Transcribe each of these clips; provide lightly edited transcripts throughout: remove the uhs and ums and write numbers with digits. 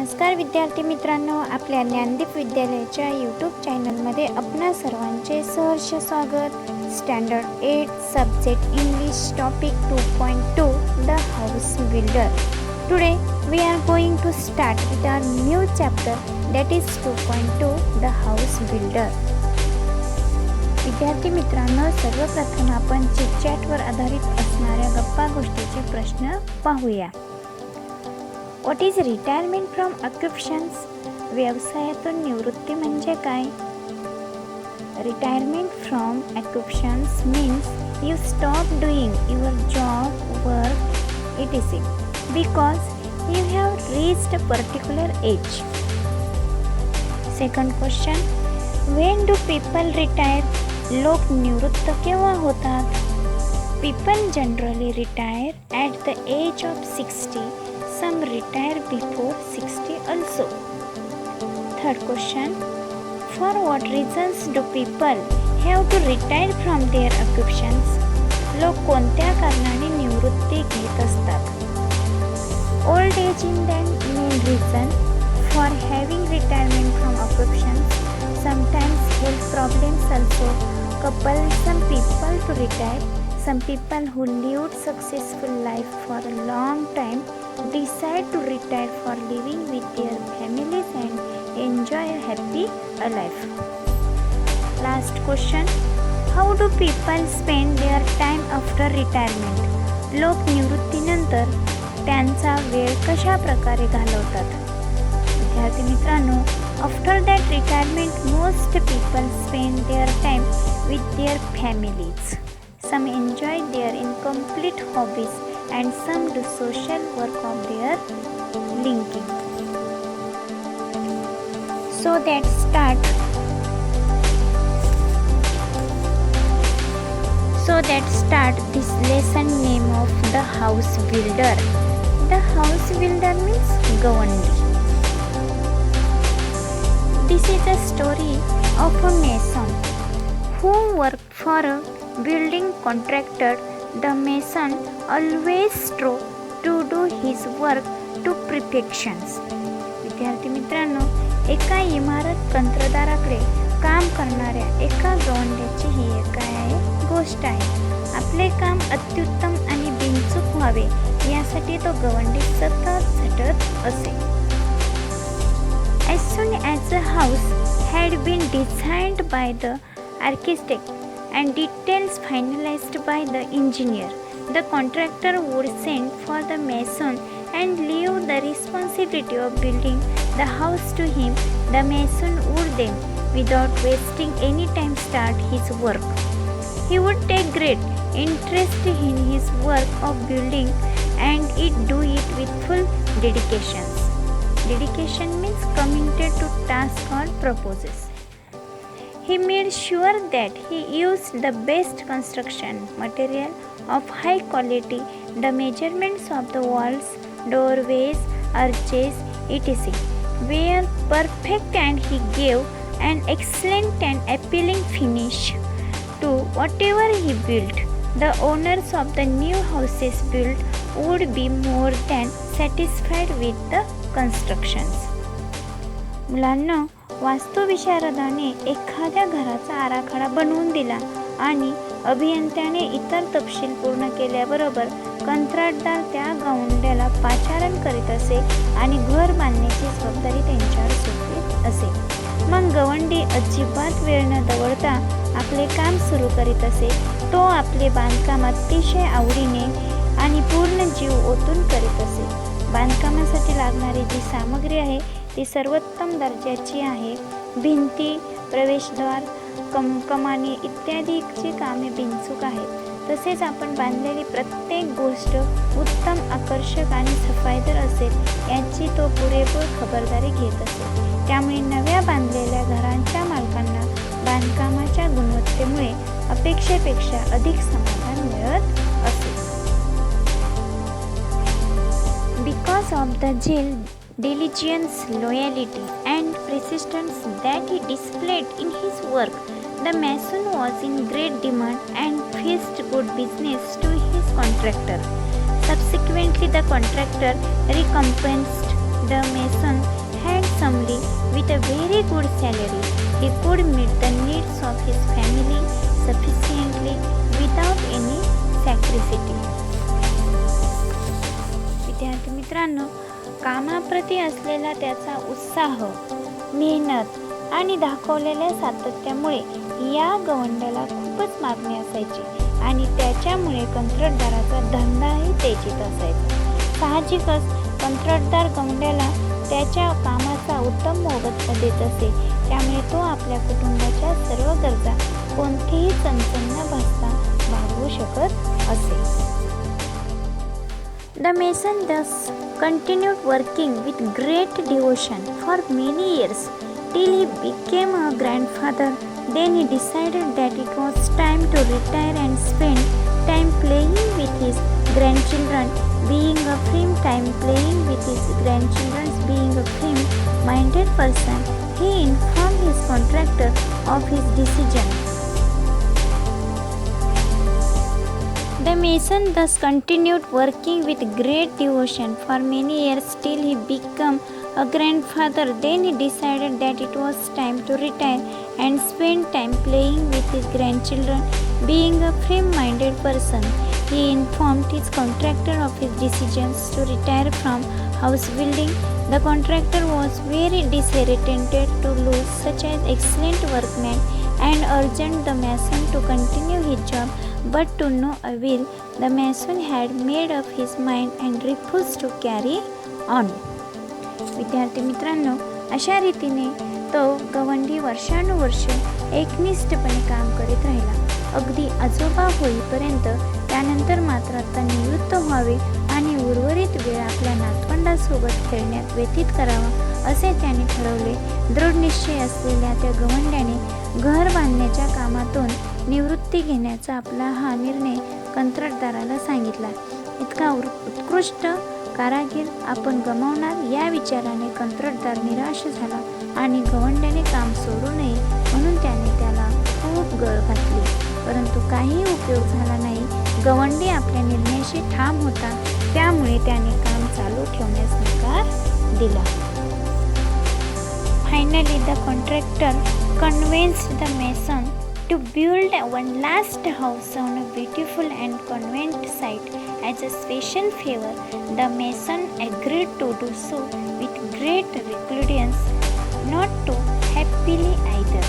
नमस्कार विद्यार्थी मित्रांनो, आपल्या ज्ञानदीप विद्यालयाच्या यूट्यूब चॅनलमध्ये आपणा सर्वांचे सहर्ष स्वागत. Standard 8 subject English topic 2.2 the house builder. Today we are going to start with our new chapter that is 2.2 the house builder. विद्यार्थी मित्रांनो, सर्वप्रथम आपण चिटचॅटवर आधारित असणाऱ्या गप्पा गोष्टीचे प्रश्न पाहूया. What is retirement from occupations? व्यवसायातून निवृत्ती म्हणजे काय? Retirement from occupations means you stop doing your job, work, etc. because you have reached a particular age. Second question, when do people retire? लोक निवृत्त केव्हा होतात? People generally retire at the age of 60. Some retire before 60 also. Third question, for what reasons do people have to retire from their occupations? लोक कोणत्या कारणाने निवृत्ती घेत असतात? Old age is the main reason for having retirement from occupations. Sometimes health problems also compel some people to retire. Some people who lived successful life for a long time decide to retire for living with their families and enjoy a happy life. Last question, how do people spend their time after retirement? लोक निवृत्तीनंतर त्यांचा वेळ कशा प्रकारे घालवतात? विद्यार्थी मित्रांनो, after that retirement most people spend their time with their families. Some enjoy their incomplete hobbies and some do social work of their linking. So let's start this lesson. Name of the house builder. The house builder means Gawandi. This is a story of a mason who worked for a building contractor. The mason always strove to do his work to perfection. विद्यार्थी मित्रांनो, एका इमारत कंत्राटदाराकडे काम करणाऱ्या एका गवंड्याची ही एक गोष्ट आहे. आपले काम अत्युत्तम आणि बिनचूक व्हावे यासाठी तो गवंडी सतत झटत असे. As soon as the house had been designed by the architect and details finalized by the engineer, the contractor would send for the mason and leave the responsibility of building the house to him. The mason would then, without wasting any time, start his work. He would take great interest in his work of building and do it with full dedication. Dedication means committed to task or purposes. He made sure that he used the best construction material of high quality. The measurements of the walls, doorways, arches, etc. were perfect and he gave an excellent and appealing finish to whatever he built. The owners of the new houses built would be more than satisfied with the constructions. मुलांना, वास्तुविशारदाने एखाद्या घराचा आराखडा बनवून दिला आणि अभियंत्याने इतर तपशील पूर्ण केल्याबरोबर कंत्राटदार त्या गवंड्याला पाचारण करीत असे आणि घर बांधण्याची जबाबदारी त्यांच्यावर सोपवित असे. मग गवंडी अजिबात वेळ न दवडता आपले काम सुरू करीत असे. तो आपले बांधकाम अतिशय आवडीने आणि पूर्ण जीव ओतून करीत असे. बांधकामासाठी लागणारी जी सामग्री आहे ती सर्वोत्तम दर्जाची आहे. भिंती, प्रवेशद्वार, कमानी इत्यादीची कामे बिनचूक आहेत. तसेच आपण बांधलेली प्रत्येक गोष्ट उत्तम, आकर्षक आणि सफाईदार असेल याची तो पुरेपूर खबरदारी घेत असे. त्यामुळे नव्या बांधलेल्या घरांच्या मालकांना बांधकामाच्या गुणवत्तेमुळे अपेक्षेपेक्षा अधिक समाधान मिळत असे. Because of the diligence, loyalty and persistence that he displayed in his work, the mason was in great demand and fetched good business to his contractor. Subsequently, the contractor recompensed The mason handsomely with a very good salary. He could meet the needs of his family sufficiently without any sacrifice. विद्यार्थी मित्रांनो, कामाप्रती असलेला त्याचा उत्साह, मेहनत आणि दाखवलेल्या सातत्यामुळे या गवंड्याला खूपच मागणी असायची आणि त्याच्यामुळे कंत्राटदाराचा धंदाही तेजीत असायचा. साहजिकच कंत्राटदार गवंड्याला त्याच्या कामाचा उत्तम मोबदला देत असे, त्यामुळे तो आपल्या कुटुंबाच्या सर्व गरजा कोणतीही चणचण न भासता भागवू शकत असे. The mason thus continued working with great devotion for many years till he became a grandfather. Then he decided that it was time to retire and spend time playing with his grandchildren. Being a free-minded person, he informed his contractor of his decision. The mason thus continued working with great devotion for many years till he became a grandfather. Then he decided that it was time to retire and spend time playing with his grandchildren. Being a free-minded person, he informed his contractor of his decisions to retire from house building. The contractor was very disheartened to lose such an excellent workman and urged the mason to continue his job, but to no avail. The mason had made up his mind and refused to carry on. विद्यार्थी मित्रांनो, अशा रीतीने तो गवंडी वर्षानुवर्ष एकनिष्ठपणे काम करीत राहिला, अगदी आजोबा होईपर्यंत. त्यानंतर मात्र आता निवृत्त व्हावे आणि उर्वरित वेळ आपल्या नातवंडासोबत खेळण्यात व्यतीत करावा असे त्याने ठरवले. दृढ निश्चय असलेल्या त्या गवंड्याने घर बांधण्याच्या कामातून निवृत्ती घेण्याचा आपला हा निर्णय कंत्राटदाराला सांगितला. इतका उत्कृष्ट कारागीर आपण गमावणार या विचाराने कंत्राटदार निराश झाला आणि गवंड्याने काम सोडू नये म्हणून त्याने त्याला खूप गळ घातली, परंतु काही उपयोग झाला नाही. गवंडी आपल्या निर्णयाशी ठाम होता, त्यामुळे त्याने काम चालू ठेवण्यास नकार दिला. Finally, the contractor convinced the mason to build one last house on a beautiful and convenient site. As a special favor, the mason agreed to do so with great reluctance, not too happily either.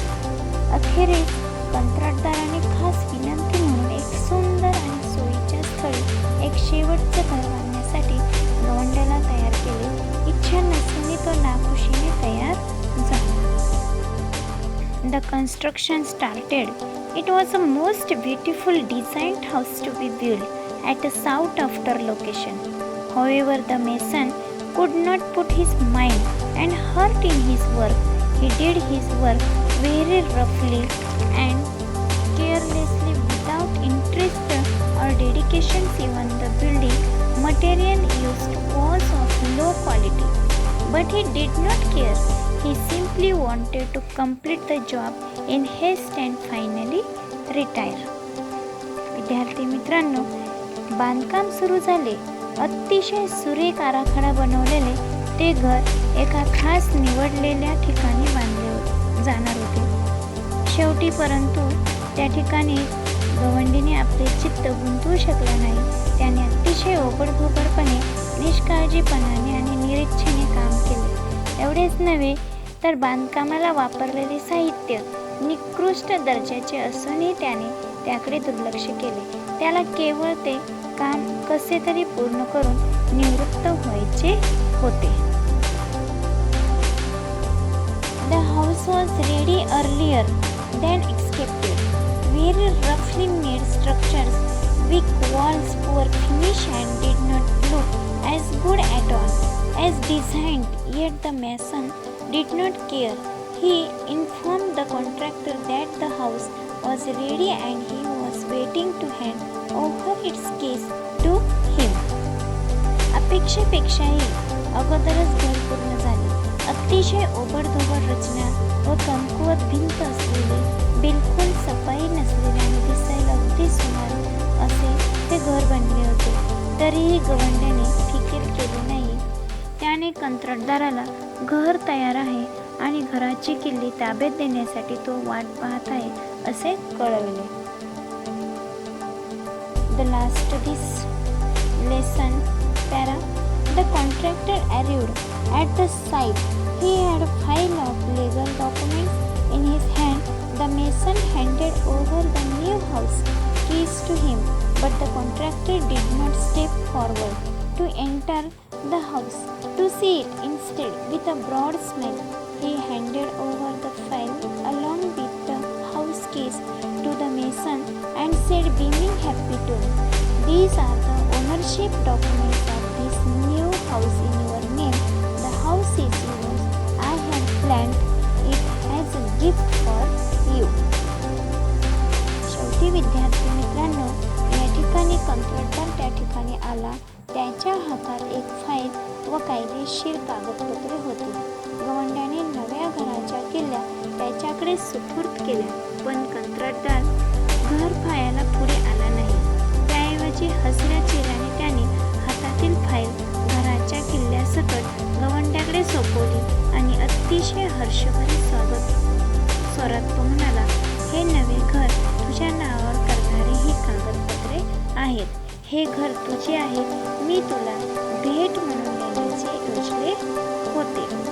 अखेरीस कंत्राटदाराने खास विनंती म्हणून एक सुंदर आणि सोयीच्या स्थळी एक शेवटचं घर बांधण्यासाठी गवंड्याला तयार केले. इच्छा नसूनही तो नाखुशीने तयार झाला. The construction started. It was a most beautiful designed house to be built at a sought after location. However, the mason could not put his mind and heart in his work. He did his work very roughly and carelessly without interest or dedication. Even the building material used was of low quality, but he did not care. He simply wanted to complete the job in haste and finally retire. विद्यार्थी मित्रांनो, बांधकाम सुरू झाले. अतिशय सुरेख आराखडा बनवलेले ते घर एका खास निवडलेल्या ठिकाणी बांधले जाणार होते. शेवटी परंतु त्या ठिकाणी गवंडीने आपले चित्त गुंतवू शकला नाही. त्याने अतिशय ओबडधोबडपणे, निष्काळजीपणाने आणि निरीच्छेने काम केले. एवढेच नव्हे तर बांधकामाला वापरलेले साहित्य निकृष्ट दर्जाचे असूनही त्याने त्याकडे दुर्लक्ष केले. त्याला केवळ ते काम कसे तरी पूर्ण करून निवृत्त व्हायचे होते. The house was ready earlier than expected. Very roughly made structures, weak walls, poor finish, and did not look as good at all as designed. Yet the mason did not care. He informed the contractor that the house was ready and he was waiting to hand over its keys to him. अपेक्षेपेक्षाही अगोदरच घर पूर्ण झाले. अतिशय ओबडधोबड रचना व कमकुवत भिंत असलेले, बिलकुल सफाई नसलेले आणि दिसायला अगदी सुमार असे ते घर बनले होते. तरीही गवंड्याने फिकीर केली नाही. त्याने कंत्राटदाराला घर तयार आहे आणि घराची किल्ली ताब्यात देण्यासाठी तो वाट पाहत आहे असे कळवले. The last this lesson para. The contractor arrived at the site. He had a file of legal documents in his hand. The mason handed over the new house keys to him, but the contractor did not step forward to enter the house to see it. Instead, with a broad smile, he handed over the file along with the house keys to the mason and said, beaming happy tone, "These are the ownership documents of this new house in your name. The house is yours. I have planned it as a gift for you." शेवटी विद्यार्थी मित्रांनो, या ठिकाणी कंत्राटदार त्या ठिकाणी आला. त्याच्या हातात एक फाईल व कायदेशीर कागदपत्रे होती. गवंड्याने नव्या घराच्या किल्ल्या त्याच्याकडे सुपूर्द केल्या, पण कंत्राटदार घर पाहायला पुढे आला नाही. त्याऐवजी हसऱ्या चेहऱ्याने त्याने हातातील फाईल घराच्या किल्ल्यासकट गवंड्याकडे सोपवली आणि अतिशय हर्षभरीत स्वरात तो म्हणाला, "हे नवे घर तुझ्या नावावर करणारी ही कागदपत्रे आहेत. हे घर तुझे आहे. मी तुला भेट म्हणून देण्याचे योजले होते."